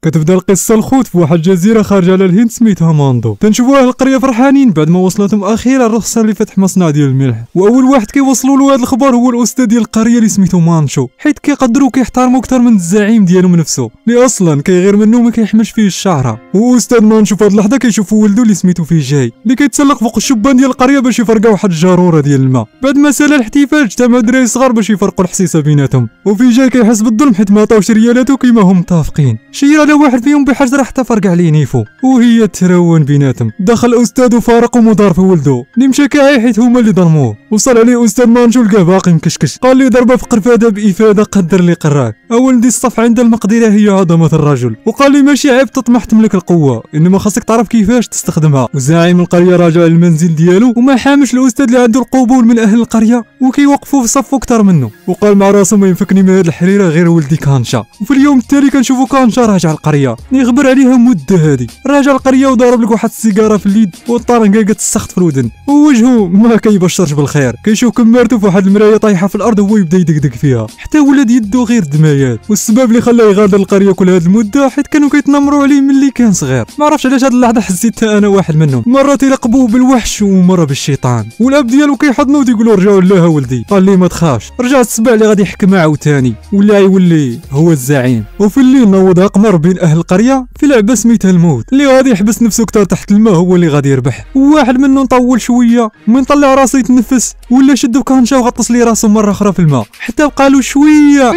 كتبدا القصه الخوت في واحد الجزيره خارجه على الهند سميتها ماندو. تنشوفوا اهل القريه فرحانين بعد ما وصلتهم اخيرا الرخصه اللي فتح مصنع ديال الملح، واول واحد كيوصلوا له هذا الخبر هو الاستاذ ديال القريه اللي سميتو مانشو، حيت كيقدروا كيحترموا اكثر من الزعيم ديالهم نفسه اللي اصلا كيغير منه ما كيحملش فيه الشعره. واستاذ مانشو في هذه اللحظه كيشوف ولده اللي سميتو فيجاي اللي كيتسلق فوق الشبان ديال القريه باش يفرقوا واحد الجاروره ديال الماء. بعد ما سال الاحتفال اجتمعوا دراري صغار باش يفرقوا الحصيصه بيناتهم، وفيجاي كيحس بالظلم حيت ما عطاوش ريالاته كيما هم متفقين. شير على واحد فيهم بحجره حتى فرقع عليه نيفو وهي ترون بيناتهم. دخل الاستاذ وفارق ومضار في ولده اللي مشى كاعي حيت هما اللي ظلموه. وصل عليه استاذ مانشو لقاه باقي مكشكش، قال لي ضربه في قرفاده بافاده قدر لي قراك. اولدي الصف عند المقدره هي عظمه الرجل، وقال لي ماشي عيب تطمح تملك القوه، انما خاصك تعرف كيفاش تستخدمها. وزعيم القريه راجع للمنزل ديالو وما حامش الاستاذ اللي عنده القبول من اهل القريه وكيوقفوا في صفو اكثر منه، وقال مع راسو ما ينفكني من هاد الحريره غير ولدي كانشا. وفي اليوم التالي كنشوفوا كانشا راجع القريه يخبر عليها مده هادي. راجع القريه وضارب لك واحد السيجاره في اليد والطرنقه السخط في الودن ووجهه ما كيبشرش بالخير. كيشوف كمارته في واحد المرايه طايحه في الارض وهو يبدا يدقدق فيها حتى ولد يدو غير دمايات. والسبب اللي خلاه يغادر القريه كل هاد المده حيت كانوا كيتنمروا عليه ملي كان صغير. ما عرفتش علاش هاد اللحظه حسيت انا واحد منهم، مره تيلقبوه بالوحش ومره بالشيطان. والاب ديالو كيحضنوا وتيقولوا رجعوا لها ولدي. قال لي ما تخافش، رجع السبع اللي غادي يحكم عاوتاني ولا يولي هو الزعيم. وفي الليل نوضها قمر بين اهل القريه في لعبه سميتها الموت، اللي غادي يحبس نفسه اكثر تحت الماء هو اللي غادي يربح. وواحد منهم طول شويه من طلع راسه يتنفس ولا شدو كانشا وغطس لي راسه مره اخرى في الماء حتى بقى له شويه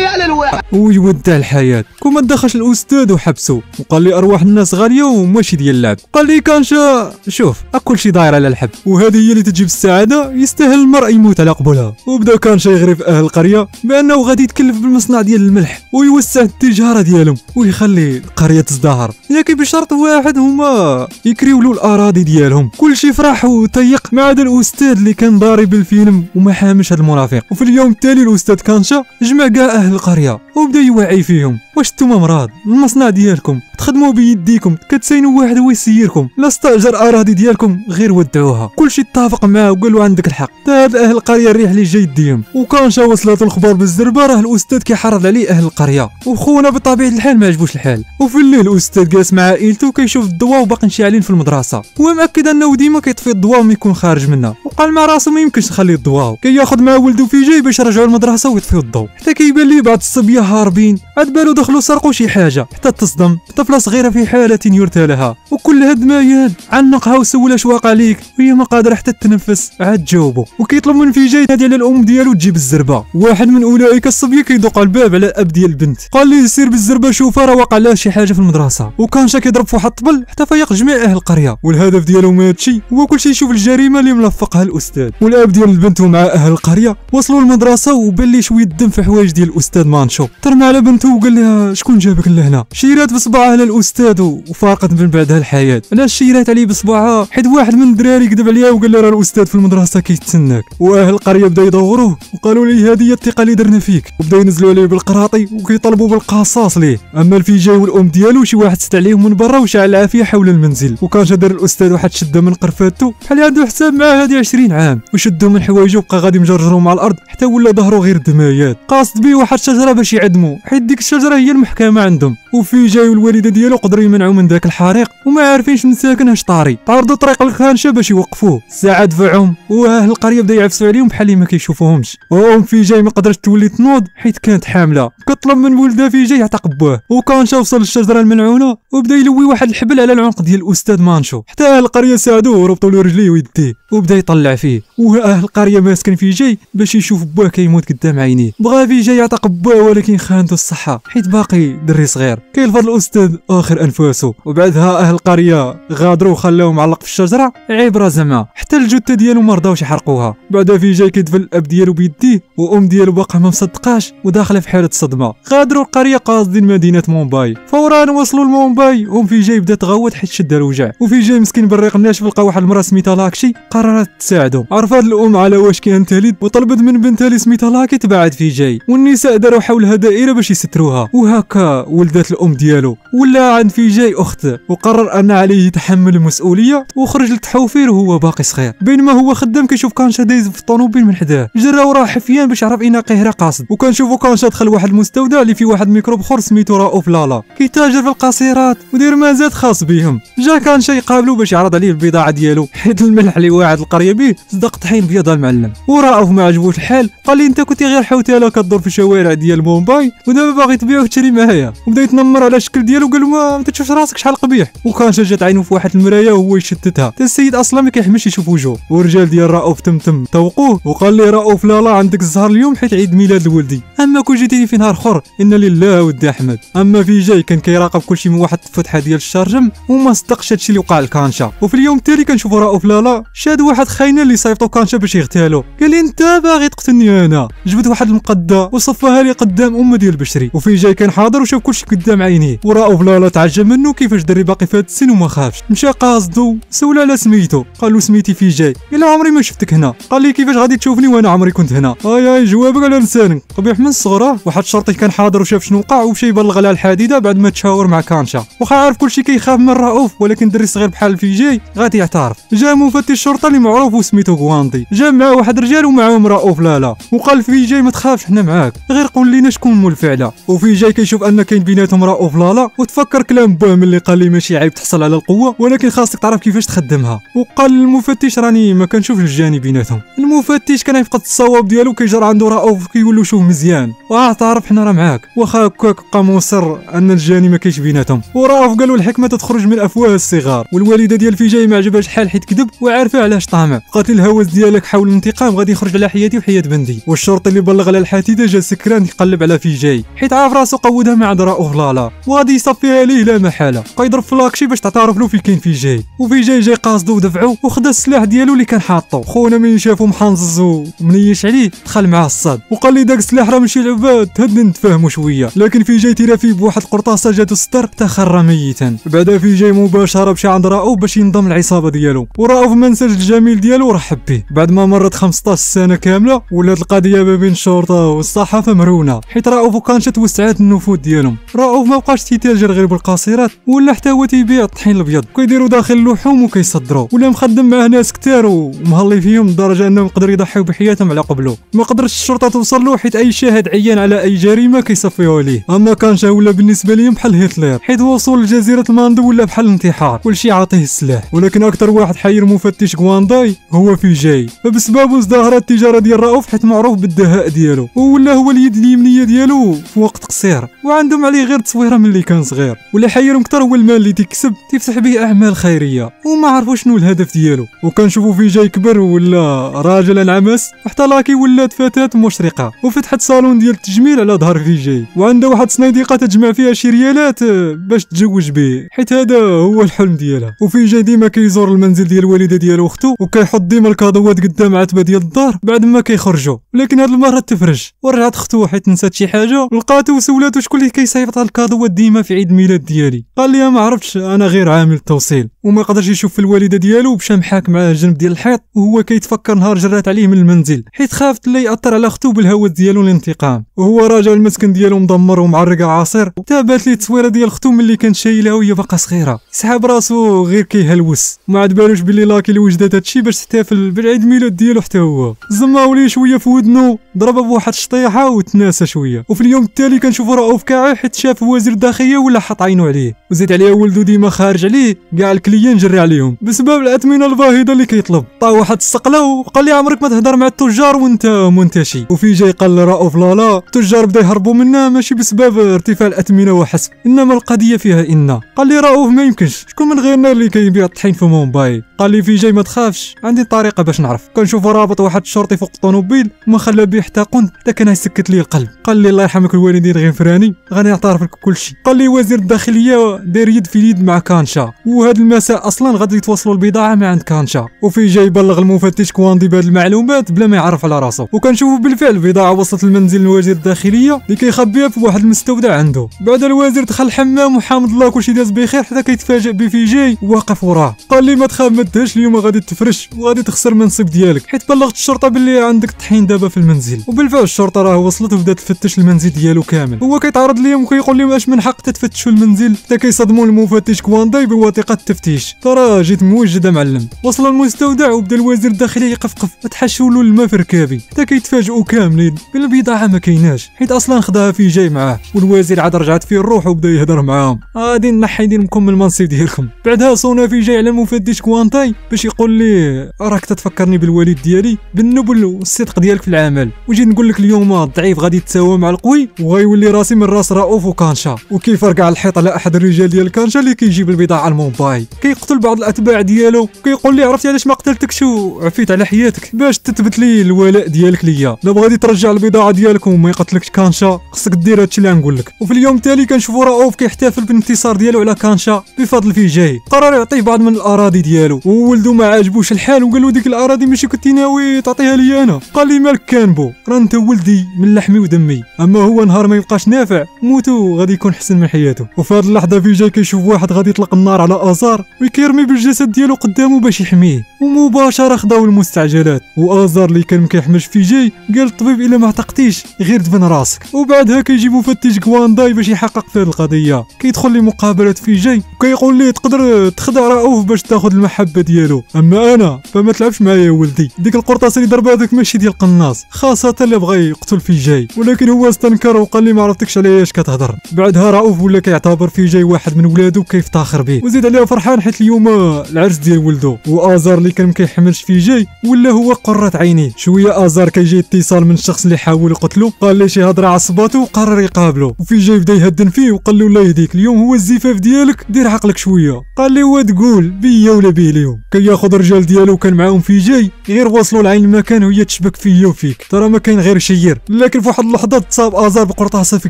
على الواحد ويودع الحياه. كون دخلش الاستاذ وحبسه وقال لي ارواح الناس غاليه وماشي ديال اللعب. قال لي كانشا شوف كل شيء داير على الحب وهذه هي اللي تجيب السعاده، يستاهل المرء يموت على قبولها. وبدا كانشا يغري في اهل القريه بانه غادي يتكلف بالمصنع ديال الملح ويوسع التجاره ديالهم ويخلي القريه تزدهر، لكن بشرط واحد هما يكريو له الاراضي ديالهم. كل شيء فرح وتيق ما عدا الاستاذ اللي كان ضارب الفيلم وما حامش هذا المرافق. وفي اليوم التالي الاستاذ كانشا جمع كاع اهل القريه وبدا يوعي فيهم واش نتوما مراد المصنع ديالكم تخدموا بيديكم كتسينوا واحد هو يسيركم، لا استاجر اراضي ديالكم غير ودعوها. كلشي اتفق معاه وقالوا عندك الحق. هاد اهل القريه الريح اللي جاي يديهم. وكانشا وصلت الخبر بالزربه راه الاستاذ كيحرض عليه اهل القريه، وخونا بطبيعه الحال ما عجبوش الحال. وفي الليل الاستاذ جالس مع عائلته كيشوف الضواء وباقي شاعلين في المدرسه، هو مأكد انه ديما كيطفي الضواء وما يكون خارج منها. وقال مع راسو ما يمكنش نخلي الضواء، كياخذ مع ولده في جاي باش يرجعوا المدرسه ويطفيو الضوء. حتى كيبان ليه بعض الصبيه هاربين عاد بالو دخلوا سرقوا شي حاجه حتى تصدم طفله صغيره في حاله يرثى لها. وكل هاد مايان عنقها وسولها اش واقع ليك وهي ما قادره حتى تتنفس. عاد جاوبو وكيطلب من في جاي نادي على الام ديالو تجيب الزربه. واحد من اولئك الصبيه كيدق على الباب على الاب ديال البنت، قال ليه سير بالزربه شوفها راه واقع لها شي حاجه في المدرسه. وكانشا كيضرب في واحد الطبل حتى فيق جميع اهل القريه، والهدف ديالو ما هادشي هو كلشي يشوف الجريمه اللي ملفقها الاستاذ. والاب ديال البنت ومع اهل القريه وصلوا للمدرسه وبان لي شويه دم في حوايج ديال الاستاذ مانشو. ترمى على بنته وقال لها شكون جابك لهنا؟ شيرات بصبعها على الاستاذ وفارقت من بعدها الحياه. علاش شيرات عليه بصبعها؟ حيت واحد من الدراري كذب عليها وقال لها راه الاستاذ في المدرسه كيتسناك. واهل القريه بدا يدوروه وقالوا لي هذه هي الثقه اللي درنا فيك، وبدا ينزلوا عليه بالقراطي وكيطلبوا بالقصاص ليه. اما الفيجاي والام ديالو شي واحد سد عليهم من برا وشعل العافيه حول المنزل. وكان دار الاستاذ واحد شده من قرفاتو بحال عنده حساب معاه هذه 20 عام وشدو من حوايجو وبقى غادي مجرجرو مع الارض حتى ولا ظهرو غير دمايات. قاصد بيه واحد الشجره باش يعدمو حيت ديك الشجره هي المحكمه عندهم. وفيجاي والوالده ديالو قدروا يمنعوا من ذاك الحريق وما عارفينش من ساكن اش طاري. تعرضوا طريق لكانشا باش يوقفوه، الساعه دفعهم واهل القريه بدا يعفسوا عليهم بحال اللي ما كيشوفوهمش. وام فيجاي ما قدرتش تولي تنوض حيت كانت حامله، كطلب من ولدها فيجاي يعتق بوه. وكانشا وصل للشجره الملعونه وبدا يلوي واحد الحبل على العنق ديال الاستاذ مانشو حتى اهل القريه ساعدوه وربطوا له رجليه ويديه وبدا يطلع فيه. واهل القريه ماسكن فيجاي باش يشوف بوه كيموت قدام عينيه. بغى فيجاي يعتق بوه ولكن خانته الصحه حيت باقي دري صغير. كيلفظ الاستاذ اخر انفاسه وبعدها اهل القريه غادروا وخلاوه معلق في الشجره عبره زعما حتى الجثه ديالو ما رضاوش يحرقوها. بعدا فيجاي كيدفن الاب ديالو بيديه وام ديالو باقا ما مصدقاش وداخله في حاله صدمه. غادروا القريه قاصدين مدينه مومباي. فورا وصلوا لمومباي ام فيجاي بدات تغوت حيت شدها الوجع. وفيجاي مسكين بريق الناشف لقى واحد المراه سميتها لاكشي قررت تساعده. عرفات الام على واش كان تالد وطلبت من بنتها اللي سميتها لاكي تبعد فيجاي، والنساء داروا حولها دائره باش يستروها. وهكا ولدت الام ديالو ولا عند في جاي اخته وقرر ان عليه يتحمل المسؤوليه وخرج للتحوفير وهو باقي صغير. بينما هو خدام كيشوف كانشا دايز في الطوموبيل من حداه، جرى وراه حفيان باش يعرف اين قهره قاصد. وكنشوفو كانشا دخل واحد المستودع اللي فيه واحد ميكروب اخر سميتو رؤوف لالا كيتاجر في القصيرات ودير مازاد خاص بهم. جا كانشا يقابلو باش يعرض عليه البضاعه ديالو، حيت الملح اللي واعد القريه به صدق طحين بيض المعلم. ورؤوف ما عجبوش الحال، قال لي انت كنتي غير حوتاله كدور في الشوارع ديال مومباي ودابا باغي تبيع وتشري معايا، وبدا يتنمر على الشكل ديالو قال له ما تشوفش راسك شحال قبيح. وكانشا جات عينو في واحد المرايه وهو يشتتها، حتى السيد اصلا ما كيحملش يشوف وجهه. والرجال ديال رؤوف تمتم توقوه وقال لي رؤوف لالا عندك الزهر اليوم حيت عيد ميلاد لولدي، اما كون جيتيني في نهار اخر ان لله ودي احمد. اما في جاي كان كيراقب كلشي من واحد الفتحه ديال الشرجم وما صدقش هادشي اللي وقع لكانشا. وفي اليوم التالي كنشوفوا رؤوف لالا شاد واحد خاينه اللي صيفطو كانشا باش يغتالو، قال لي انت باغي تقتلني انا. جبد واحد المقده وصفاها لي قدام امه ديال البشري، وفي جاي كان حاضر وشاف كلشي قدام عينيه. ورؤوف لالا تعجب منه كيفاش دري باقي في هاد السن وما خافش. مشى قاصدو سول على سميتو، قال له سميتي في جاي، قال له عمري ما شفتك هنا. قال لي كيفاش غادي تشوفني وانا عمري كنت هنا. اي جوابك على لسانك قبيح من الصغر. واحد الشرطي كان حاضر وشاف شنو وقع ومشى يبلغ على الحديده بعد ما تشاور مع كانشا. واخا عارف كلشي كيخاف من رؤوف ولكن دري صغير بحال في جاي غادي يعترف. جا مفتش الشرطه اللي معروف وسميتو غواندي، جا معاه واحد الرجال ومعاهم رؤوف لالا وقال في جاي ما تخافش حنا معاك، غير قول لينا شكون مول الفعله. وفي جاي كيشوف ان كاين بيناتهم رؤوف لالا وتفكر كلام باه ملي قال لي ماشي عيب تحصل على القوه ولكن خاصك تعرف كيفاش تخدمها. وقال للمفتش راني ما كنشوفش الجانب بيناتهم. المفتش كان يفقد الصواب ديالو كيجر عنده رؤوف كيقول له شوف مزيان تعرف حنا راه معاك، واخا هكاك بقى مصر ان الجاني ما كاينش بيناتهم. ورؤوف قالوا الحكمه تخرج من افواه الصغار. والوالده ديال في جاي ما عجبهاش الحال حيت كذب وعارفه علاش طامع، قالت لي الهوس ديالك حول الانتقام غادي يخرج على حياتي وحياه بنتي. والشرطي اللي بلغ على الحديده جا سكران يقلب على في جاي حيت عارف راسو قودها مع عند رؤوف لالا وغادي يصفيها ليه لا محاله، بقى يضرب في لاكشي باش تعترف له في كاين في جاي. وفي جاي قاصدو ودفعو وخدا السلاح ديالو اللي كان حاطو. خونا من شافو محنزز ومنيش عليه دخل معاه الصاد وقال لي داك السلاح راه ماشي لعبه تهد نتفاهموا شويه. لكن في جاي تيرا فيه بواحد القرطاسه جاتو الستر تخرى ميتا. بعدا في جاي مباشره مشى عند رؤوف باش ينضم للعصابه ديالو. ورؤوف ما نساش الجميل ديالو ورحب به. بعد ما مرت 15 سنه كامله ولات القضيه ما بين الشرطه والصحافه مرونه حيت رؤوف وكانشا توسعات النفوذ ديالهم. رؤوف ما بقاش تيتاجر غير بالقاصرات ولا حتى هو تيبيع الطحين الابيض كيديروا داخل اللحوم وكيصدروا، ولا مخدم معاه ناس كتار ومهلي فيهم لدرجه انهم يقدروا يضحيو بحياتهم على قبله. ما قدرتش الشرطه توصل له حيت اي شاهد عيان على اي جريمه كيصفيوها ليه. اما كانشا ولا بالنسبه ليهم بحال هتلر حيت وصول لجزيره الماندو ولا بحال الانتحار كلشي عاطيه السلاح. ولكن اكثر واحد حير مفتش غوانداي هو في جاي، فبسببه ازدهرت التجاره ديال رؤوف حيت معروف بالدهاء ديالو ولا هو اليد اليمنيه ديالو في وقت قصير وعندهم عليه غير تصويره ملي كان صغير. ولا حيرهم اكثر هو المال اللي تيكسب تيفتح به اعمال خيريه وما عرفوا شنو الهدف ديالو. وكنشوفوا في جاي كبر ولا راجل انعمس وحتى لاكي ولات فتاه مشرقه وفتحت صالون ديال التجميل على ظهر في جاي وعنده واحد صنيديقه تجمع فيها شي ريالات باش تتزوج به حيت هذا هو الحلم ديالها. وفي جاي ديما كيزور المنزل ديال الوالده ديالو اختو وكيحط ديما الكادوات قدام عتبه ديال الدار بعد ما كيخرجوا. لكن هاد المره تفرج ورجعت اختو حيت نسات شي حاجه لقاتو وسولاتو شكون اللي كيصيفط هاد الكادوات ديما في عيد ميلاد ديالي. قال لي ما عرفتش انا غير عامل توصيل. وما قدرش يشوف في الوالده ديالو ومشى محاك مع الجنب ديال الحيط وهو كيتفكر نهار جرات عليه من المنزل حيت خافت لا ياثر على اختو بالهوس ديالو الانتقام. وهو راجع المسكن ديالو مدمر ومعرق عصير تابات ليه التصويره ديال اختو ملي كانت شايلها وهي باقا صغيره سحاب راسو غير كيهلوس وما عاد بالوش بلي لاكي اللي وجدات هادشي باش تحتفل بالعيد ميلاد ديالو حتى هو. زماو ليه شويه في ودنو ضربها بواحد الشطيحه وتناسى شويه. وفي اليوم التالي كنشوفوا رؤوف كاعي حيت شاف وزير الداخليه ولا حط عينو عليه وزيد عليه ولدو ديما خارج عليه كاع الكليان جري عليهم بسبب الاثمنه الباهظه اللي كيطلب. طا واحد السقله وقال لي عمرك ما تهضر مع التجار وانت منتشي. وفي جاي قال لرؤوف لالا التجار بدا يهربوا منا ماشي بسبب ارتفاع الاثمنه وحسب انما القضيه فيها ان. قال لي رؤوف ما يمكنش شكون من غيرنا اللي كيبيع الطحين في مومباي. قال لي في جاي ما تخافش عندي طريقه باش نعرف. كنشوف رابط واحد الشرطي فوق الطوموبيل وما خلى به حتى قند حتى كان يسكت لي القلب. قال لي الله يرحمك الوالدين غنفراني غادي نعترف لك كلشي. قال لي وزير الداخليه داير يد في اليد مع كانشا وهذا المساء اصلا غادي يتوصلوا البضاعه مع عند كانشا. وفي جاي يبلغ المفتش كواندي بهذه المعلومات بلا ما يعرف على راسه. وكنشوفوا بالفعل البضاعه وصلت للمنزل الوزير الداخليه اللي كيخبيها في واحد المستودع عنده. بعد الوزير دخل الحمام وحامد الله كلشي داز بخير حتى كيتفاجئ بفي جاي واقف وراه. قال لي ما تخاف ما ردهاش اليوم غادي تفرش وغادي تخسر المنصب ديالك، حيت بلغت الشرطه باللي عندك الطحين دابا في المنزل. وبالفعل الشرطه راه وصلت وبدات تفتش المنزل ديالو كامل. هو كيتعرض ليهم وكيقول لهم اش من حق تفتشوا المنزل، حتى كيصدموا المفتش كوانداي بوثيقه التفتيش. ترى جيت موجد معلم. وصل المستودع وبدا الوزير الداخليه يقفقف، تحشوا له الماء في ركابي، حتى كيتفاجئوا كاملين بان البضاعه ما كايناش، حيت اصلا خداها في جاي معاه. والوزير عاد رجعت فيه الروح وبدا يهضر معاهم، غادي نحي لكم من المنصب ديالكم. بعدها صونا في جاي على المفتش كوانتاي باش يقول لي راك تتفكرني بالوالد ديالي بالنبل والصدق ديالك في العمل، وجيت نقول لك اليوم الضعيف غادي يتساوى مع القوي وغيولي راسي من راس رؤوف وكانشا. وكيفرقع الحيط على احد الرجال ديال كانشا اللي كيجيب البضاعه الموباي، كيقتل بعض الاتباع ديالو وكيقول لي عرفتي علاش ما قتلتكش وعفيت على حياتك؟ باش تثبت لي الولاء ديالك ليا. لا بغيتي ترجع البضاعه ديالك وما يقتلكش كانشا خصك دير هادشي اللي غنقول لك. وفي اليوم التالي كنشوفوا رؤوف كيحتفل بالانتصار ديالو على كانشا بفضل في جاي. قرر يعطيه بعض من الاراضي ديالو، وولدو ما عاجبوش الحال وقال له ديك الاراضي ماشي كنتي ناوي تعطيها لي انا؟ قال لي مالك كانبو، راه انت ولدي من لحمي ودمي، اما هو نهار ما يبقاش نافع موتو غادي يكون حسن من حياته. وفي هذه اللحظه في جاي كيشوف واحد غادي يطلق النار على ازار ويكيرمي بالجسد ديالو قدامه باش يحميه، ومباشره خداو المستعجلات. وازار اللي كان مكيحمش في جاي قال الطبيب الا ما عتقتيش غير دفن راسك. وبعدها كيجي مفتش كوانداي باش يحقق في هذه القضيه، كيدخل لمقابله في جاي وكيقول ليه تقدر تخدع رؤوف باش تاخذ المحبه ديالو، اما انا فما تلعبش معايا يا ولدي، ديك القرطاس اللي ضربها هذاك ماشي ديال قناص، خاصه اللي بغى يقتل في جاي. ولكن هو استنكر وقال لي ما عرفتكش علاش كتهضر. بعدها رؤوف ولا كيعتبر في جاي واحد من ولادو وكيفتخر به، وزيد عليها فرحان حيت اليوم العرس ديال ولدو. وازار اللي كان مكيحملش في جاي ولا هو قرة عينيه. شويه ازار كيجي اتصال من الشخص اللي حاول يقتلو، قال ليه شي هضره عصباتو وقرر يقابلو. وفي جاي بدا يهدن فيه وقال له الله يهديك اليوم هو الزفاف ديالك، دير عقلك شويه. قال لي وا تقول بيا ولا بيه اليوم. كياخذ الرجال ديالو كان معاهم في جاي غير وصلوا لعين المكان وهي تشبك فيا وفيك، ترى ما كاين غير شير. لكن في واحد اللحظه تصاب ازار بقرطاسه في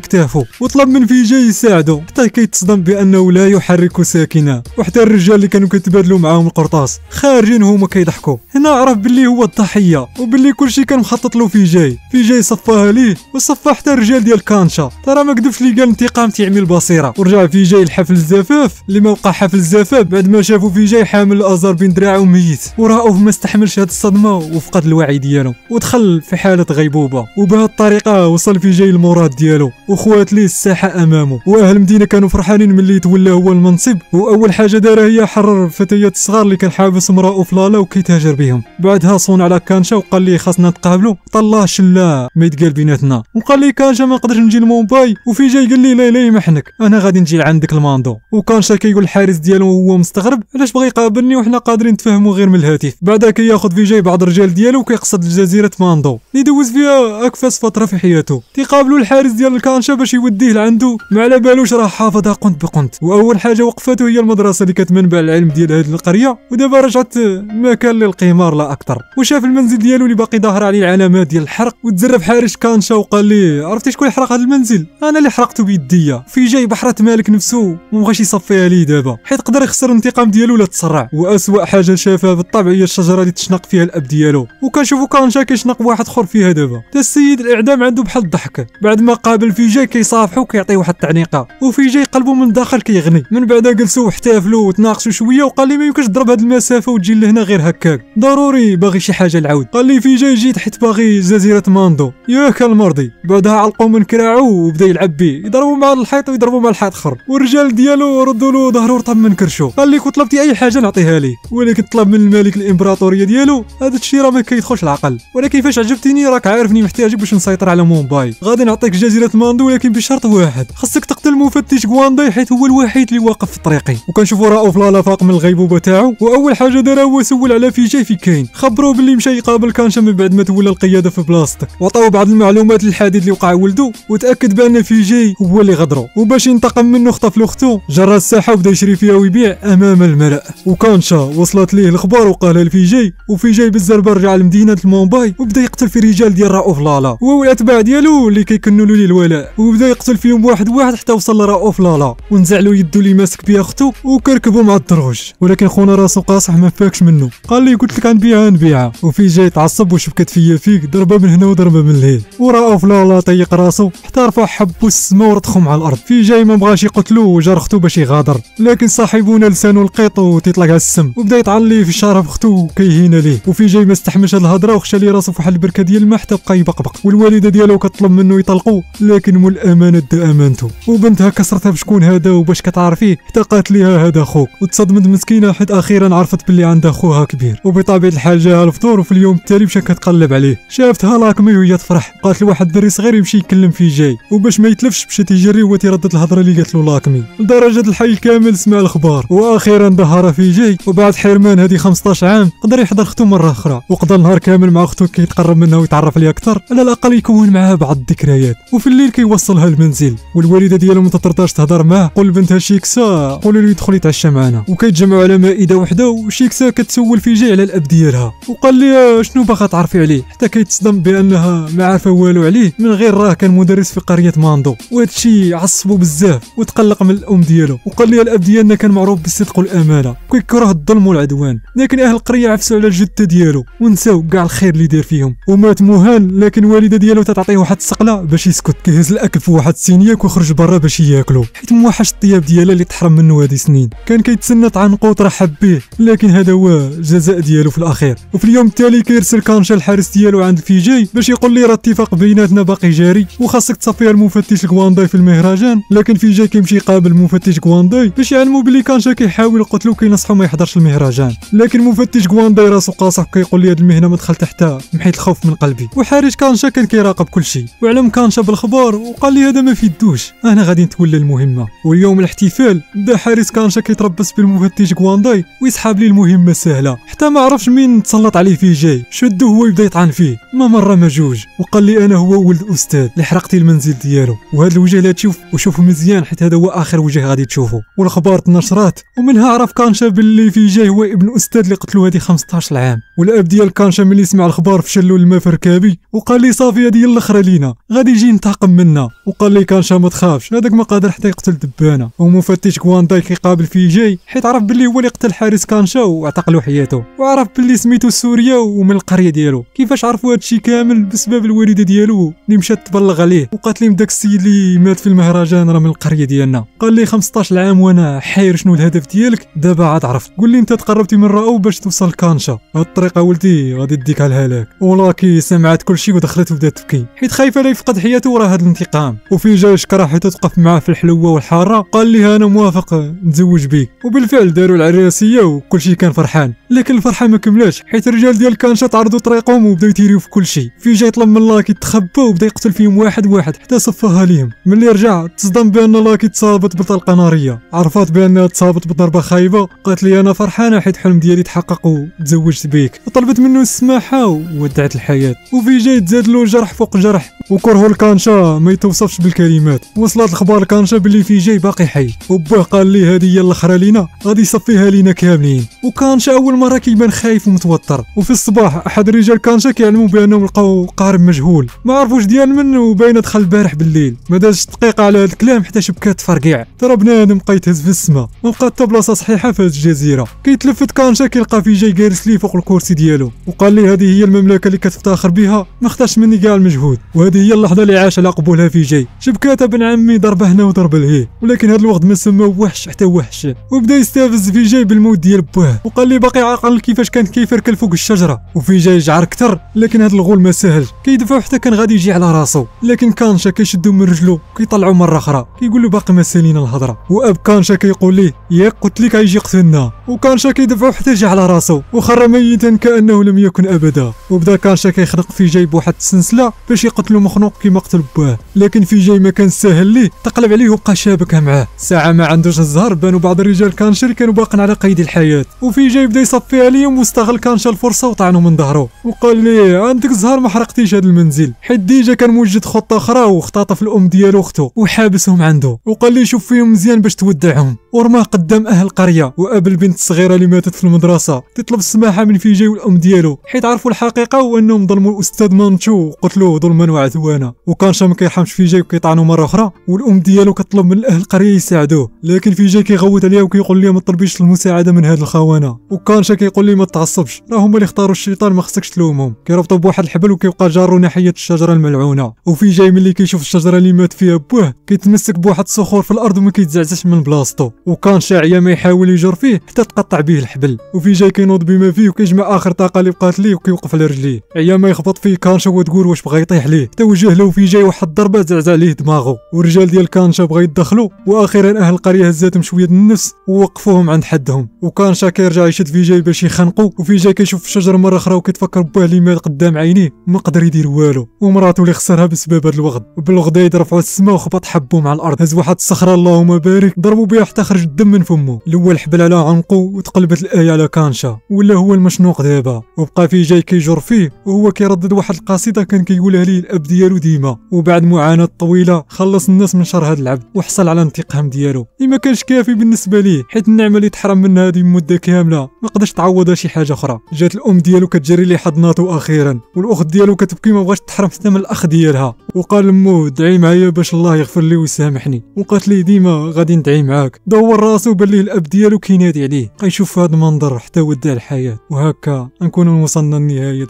كتافه وطلب من في جاي يساعده، حتى كيتصدم بانه لا يحرك ساكنا. وحتى الرجال اللي كانوا كيتبادلوا معاهم القرطاس خارجين هما كيضحكوا. هنا عرف باللي هو الضحيه وباللي كلشي كان مخطط له في جاي. في جاي صفاها ليه وصفى حتى الرجال ديال كانشا، ترى ما كذبش لي قال انتقام تعمي البصيره. ورجع في جاي لحفل الزفاف اللي ما وقع حفل الزفاف بعد ما شافوا في جاي حامل الازار بين دراعه ميت. ورؤوف ما استحملش هذه الصدمه وفقد الوعي ديالو ودخل في حاله غيبوبه. وبهذه الطريقه وصل في جاي المراد ديالو وخوات ليه الساحه امامه. واهل المدينه كانوا فرحانين ملي تولى هو المنصب، واول حاجه دارها هي حرر الفتيات الصغار اللي كان حابسهم رؤوف لالا وكيتهاجر بهم. بعدها صون على كانشا وقال لي خاصنا نتقابلوا، طلع شلا ما يتقال بيناتنا. وقال لي كانشا ما نقدرش نجي لمومباي. وفي جاي قال لي لا يمحنك انا غادي نجي لعندك الماندو. وكانشا كيقول الحارس ديالو وهو مستغرب علاش بغى يقابلني وحنا قادرين نتفاهموا غير من الهاتف. بعدها كياخذ في جاي بعض الرجال ديالو وكيقصد لجزيره ماندو اللي دوز فيها اكفاس فتره في حياته. تيقابلوا الحارس ديال الكانشا باش يوديه لعنده، ما على بالوش راه حافظها قنت بقنت. واول حاجه وقفته هي المدرسه اللي كتمنبع العلم ديال هذه القريه، ودابا رجعت مكان للقمار لا اكثر. وشاف المنزل ديالو اللي باقي ظاهر عليه العلامات ديال الحرق، وتزرف حارس كانشا وقال لي عرفتي شكون اللي حرق هذا المنزل؟ انا اللي حرقته بيديا. في جاي بحرت مالك نفسه وما بغاش يصفيها ليه دابا حيت قدر يخسر الانتقام ديالو ولا تسرع. واسوأ حاجه شافها بالطبع هي الشجره اللي تشنق فيها الاب ديالو، وكنشوفوا كانشا كيشنق واحد اخر فيها دابا. تا السيد الاعدام عنده بحال الضحك. بعد ما قابل في جاي كيصافحوا وكيعطيه واحد التعنيقه، وفي جاي قلبه من الداخل كيغني. من بعد جلسوا واحتفلوا وتناقشوا شويه، وقال لي ما يمكنش تضرب هذه المسافه وتجي لهنا غير هكاك، ضروري باغي شي حاجه العود. قال لي في جاي جيت حيت باغي جزيره ماندو ياك المرضي. بعدها علقوا من كراعو وبدا يلعب بيه، يضربوا مع الحيط ويضربوا مع الحيط اخر، والرجال ديالو ردوا له ظهره ورطب من كرشو. قال لي كنت طلبتي اي حاجه نعطيها ليه، ولكن طلب من الملك الامبراطوريه ديالو هذا الشيء راه ما كيدخلش العقل. ولكن فاش عجبتيني راك عارفني محتاجك باش نسيطر على مومباي، غادي نعطيك جزيره ماندو ولكن بشرط واحد، خصك تقتل المفتش كوانداي حيت هو الوحيد اللي واقف في طريقي. وكنشوفوا رؤوف لالا فاق من الغيبوبه تاعو، واول حاجه دارها هو سول على في جاي في كاين، خبروه باللي مشى يقابل كانشا من بعد ما تولى القياده في بلاصتك، وعطاو بعض المعلومات للحادث اللي وقع ولدو، وتاكد بان في جاي هو اللي غدرو. وباش ينتقم منه خطف لاختو، جرى الساحه وبدا يشري فيها ويبيع امام الملأ. وكانشا وصلت ليه الاخبار وقالها لفي جاي، وفي جاي بالزربه رجع لمدينه المومباي وبدا يقتل في رجال ديال رؤوف لالا هو الاتباع ديالو اللي كيكنوا له الولاء، وبدا يقتل فيهم واحد واحد حتى وصل لرؤوف لالا ونزع له يدو اللي ماسك بها اختو وكركبوا مع الدروج. ولكن خونا راسو قاصح ما فاكش منه، قال لي قلت لك غنبيعها. وفي جاي تعصب وشبكت فيا فيك، ضربه من هنا وضربه من الهيل. ورؤوف لالا طيق راسو حتى رفع حبو السما ورطخو مع الارض. في جاي ما بغاش يقتلو وجا اختو باش يغادر، لكن صاحبونا لسانو القيط وتيطلق على السما تبسم وبدا يطعن ليه في شرف اختو وكيهينا ليه. وفي جاي ما استحملش هاد الهضره وخشى ليه راسو فواحد البركه ديال الماء حتى بقى يبقبق. والوالده ديالو كطلب منه يطلقو لكن مول الامانه دا امانته. وبنتها كسرتها بشكون هذا وباش كتعرفيه حتى قالت ليها هذا خوك. وتصدمت مسكينه حيت اخيرا عرفت باللي عندها خوها كبير. وبطبيعه الحال جاها الفطور وفي اليوم التالي مشى كتقلب عليه شافتها لاكمي وهي تفرح. قالت لواحد الدري صغير يمشي يكلم في جاي وباش ما يتلفش مشى تيجري هو تيردد الهضره اللي قالت له لاكمي لدرجه الحي كامل سمع الخبار. واخيرا ظهر في جاي وبعد حرمان هذه 15 عام قدر يحضر اختو مره اخرى وقضى النهار كامل مع اختو كيتقرب منها ويتعرف عليها اكثر على الاقل يكون معاها بعض الذكريات. وفي الليل كيوصلها المنزل والوالده ديالو ما تطرداش تهضر معاه. قول لبنتها شيكسا قولوا له يدخل يتعشى معنا. وكيتجمعوا على مائده وحده وشيكسا كتسول في جاي على الاب ديالها وقال لها شنو باغا تعرفي عليه حتى كيتصدم بانها ما عارفه والو عليه من غير راه كان مدرس في قريه ماندو. وهذا الشيء عصبو بزاف وتقلق من الام ديالو وقال لها الاب ديالنا كان معروف بالصدق والامانه وكيكره الظلم والعدوان لكن اهل القريه عفسوا على الجده ديالو ونساو كاع الخير اللي دار فيهم. ومات مهان لكن الوالده ديالو تعطيه واحد السقله باش يسكت. كيهز الاكل في واحد السينياك ويخرج برا باش ياكلو حيت موحش الطياب ديالها اللي تحرم منه هذه سنين. كان كيتسنى تعنقوط رحب به لكن هذا هو الجزاء ديالو في الاخير. وفي اليوم التالي كيرسل كانشا الحارس ديالو عند فيجاي باش يقول لي راه الاتفاق بيناتنا باقي جاري وخاصك تصفيها المفتش كوانداي في المهرجان. لكن فيجاي كيمشي يقابل المفتش كوانداي باش يعلموا بلي كانشا كيحاول يقتلو كينصحو ما يحضرش المهرجان. لكن المفتش كوانداي راسو قاصح كيقول لي هاد المهنه ما دخلت حتى محيت الخوف من قلبي. وحارس كانشا كان كيراقب كل شيء وعلم كانشا بالخبر وقال لي هذا ما في يدوش انا غادي نتولى المهمه. واليوم الاحتفال بدا حارس كانشا كيتربص بالمفتش كوانداي ويسحب لي المهمه سهله حتى ما عرفش مين تسلط عليه فيجاي. شدو هو يبدا يطعن فيه ما مره ما جوج وقال لي انا هو ولد الاستاذ اللي حرقتي المنزل ديالو وهذا الوجه لا تشوف وشوفه مزيان حيت هذا هو اخر وجه غادي تشوفه. والاخبار تنشرات ومنها عرف كانشا باللي فيجاي هو ابن الاستاذ اللي قتلو هذه 15 عام. والاب ديال كانشا ملي سمع الخبر فشلو الماء في ركابي وقال لي صافي هذه هي الاخرى لينا غادي يجي ينتقم منا. وقال لي كانشا ما تخافش هذاك ما قادر حتى يقتل دبانه. ومفتش كوانداي كيقابل فيجاي حيت عرف باللي هو اللي قتل حارس كانشا واعتقلو حياته وعرف باللي سميتو سوريا ومن القريه ديالو. كيفاش عرفوا هادشي كامل بسبب الوالده ديالو اللي مشات تبلغ عليه وقالت لهم داك السيد اللي مات في المهرجان راه من القريه ديالنا. قال لي 15 عام وانا حاير شنو الهدف ديالك دابا عاد عرفت. قول لي انت تقربتي من راو باش توصل لكانشا هاد الطريقه ولدي غادي تديك على الهلاك. ولاكي سمعت كلشي ودخلت وبدات تبكي حيت خايفه لا يفقد حياته وراه هاد الانتقام. وفي جا شكرا حيت توقف معاه في الحلوه والحاره قال لي انا موافق نتزوج بيك. وبالفعل داروا العراسيه وكلشي كان فرحان لكن الفرحه ما كملاش حيت الرجال ديال كانشا تعرضوا طريقهم وبداو يتيريو في كلشي. في جا يطلب من لاكي تخبى وبدا يقتل فيهم واحد واحد حتى صفاها ليهم. ملي رجع تصدم بان لاكي تصابت بطلقه ناريه. عرفات بانها تصابت بضربه خايبه قالت لي انا فرحانه حيت الحلم ديالي تحقق وتزوجت بيك. وطلبت منه السماحه وودعت الحياه. وفي جاي تزاد له جرح فوق جرح وكرهو لكانشا ما يتوصفش بالكلمات. وصلت الخبار لكانشا باللي في جاي باقي حي وباه قال لي هذه هي الاخرى لينا غادي يصفيها لينا كاملين. وكانشا اول مره كيبان خايف ومتوتر. وفي الصباح احد رجال كانشا كيعلموا بانهم لقاو قارب مجهول ما عرفوش ديال من وباينه دخل البارح بالليل. ما دازش دقيقه على هذا الكلام حتى شبكات تفرقع ترى بنادم بقى يتهز في السماء ما بقات حتى بلاصه صحيحه في هذه الجزيره. كيتلفت كانشا كيلقى في جاي جالس ليه فوق الكرسي ديالو وقال لي هذه هي المملكه اللي كتفتخر بها ما اختارش مني كاع المجهود. وهذه هي اللحظه اللي عاش على قبولها في جاي. شبكات ابن عمي ضربه هنا وضرب لهيه ولكن هذا الوقت ما سماو وحش حتى وحش. وبدا يستفز في جاي بالموت ديال باه وقال لي باقي عاقل كيفاش كان كيفركل فوق الشجره. وفي جاي جعر كتر لكن هذا الغول ما ساهل كيدفعو حتى كان غادي يجي على راسو لكن كانشا كيشدو من رجلو كيطلعو مره اخرى كيقول له باقي ما سالينا الهضره. واب كانشا كيقول ليه ياك قلت لك غيجي يقتلنا. وكانشا كيدفعو حتى جا على راسو وخر ميتا كانه لم يكن ابدا. وبدا كانشا كيخنق في جاي بواحد السلسله باش يقتلو مخنوق كيما قتل باه لكن في جاي ما كان ساهل ليه تقلب عليه وبقى شابكها معاه. ساعه ما عندوش الزهر بانوا بعض الرجال كانشا اللي كانوا باقين على قيد الحياه. وفي جاي بدا يصفي عليهم واستغل كانشا الفرصه وطعنو من ظهره وقال لي عندك زهر ما حرقتيش هذا المنزل حيت ديجا كان موجد خطه اخرى واختطف الام ديالو اختو وحابسهم عنده. وقال لي شوف فيهم مزيان باش تودعهم ورماه قدام اهل القريه. واب البنت الصغيره اللي ماتت في المدرسه تطلب السماحه من في جاي والام ديالو حيت عرفوا الحقيقه وانهم ظلموا الاستاذ مانتشو وقتلوه ظلما وعدوانا. وكانشا ما كيرحمش في جاي وكيطعنوا مره اخرى والام ديالو كتطلب من اهل القريه يساعدوه لكن في جاي كيغوت عليها وكيقول لها ما تطلبيش المساعده من هاد الخونه. وكانشا كيقول لي ما تعصبش راه هما اللي اختاروا الشيطان ما خصكش تلومهم. كيربطوا بواحد الحبل وكيبقى جارو ناحيه الشجره الملعونه. وفي جاي ملي كيشوف الشجره اللي مات فيها بوه كيتمسك بواحد الصخور في الارض وما كيتزعزعش من بلاصتو. وكانشا عيا ما يحاول يجر فيه حتى كتقطع به الحبل، وفي جاي كينوض بما فيه وكيجمع اخر طاقه اللي بقات ليه وكيوقف على رجليه. عيا ما يخبط فيه كانشا وتقول واش بغى يطيح ليه، توجه له في جاي واحد الضربه زعزع ليه دماغه، والرجال ديال كانشا بغا يدخلوا، واخيرا اهل القريه هزاتهم شويه النفس ووقفوهم عند حدهم. وكانشا كيرجع يشد في جاي باش يخنقوا، وفي جاي كيشوف الشجره مره اخرى وكيتفكر باه اللي مات قدام عينيه وما قدر يدير والو، ومراته اللي خسرها بسبب هذا الوغد. وبالغدا يرفعوا السماء وخبط حبو مع الارض، هز واحد الصخره اللهم بارك ضربوا بها حتى خرج الدم من فمه. الاول حبل على عنقه وتقلبت الايه على كانشا، ولا هو المشنوق دابا. وبقى في جاي كيجر فيه وهو كيردد واحد القصيده كان كيقولها ليه الاب ديالو ديما. وبعد معاناه طويله خلص الناس من شر هذا العبد وحصل على الانتقام ديالو، ما كانش كافي بالنسبه ليه، حيت النعمه اللي تحرم منها هذه مده كامله ما قدرش تعوضها شي حاجه اخرى. جات الام ديالو كتجري ليه حضناته اخيرا، والاخت ديالو كتبكي ما بغاش تحرم حتى من الاخ ديالها. وقال لمو دعي معايا باش الله يغفر لي ويسامحني، وقالت ليه ديما غادي ندعي معاك. دور راسو بان ليه الاب ديالو كينادي عليه، غيشوف هذا المنظر حتى ودع الحياه. وهكا نكونوا وصلنا لنهايه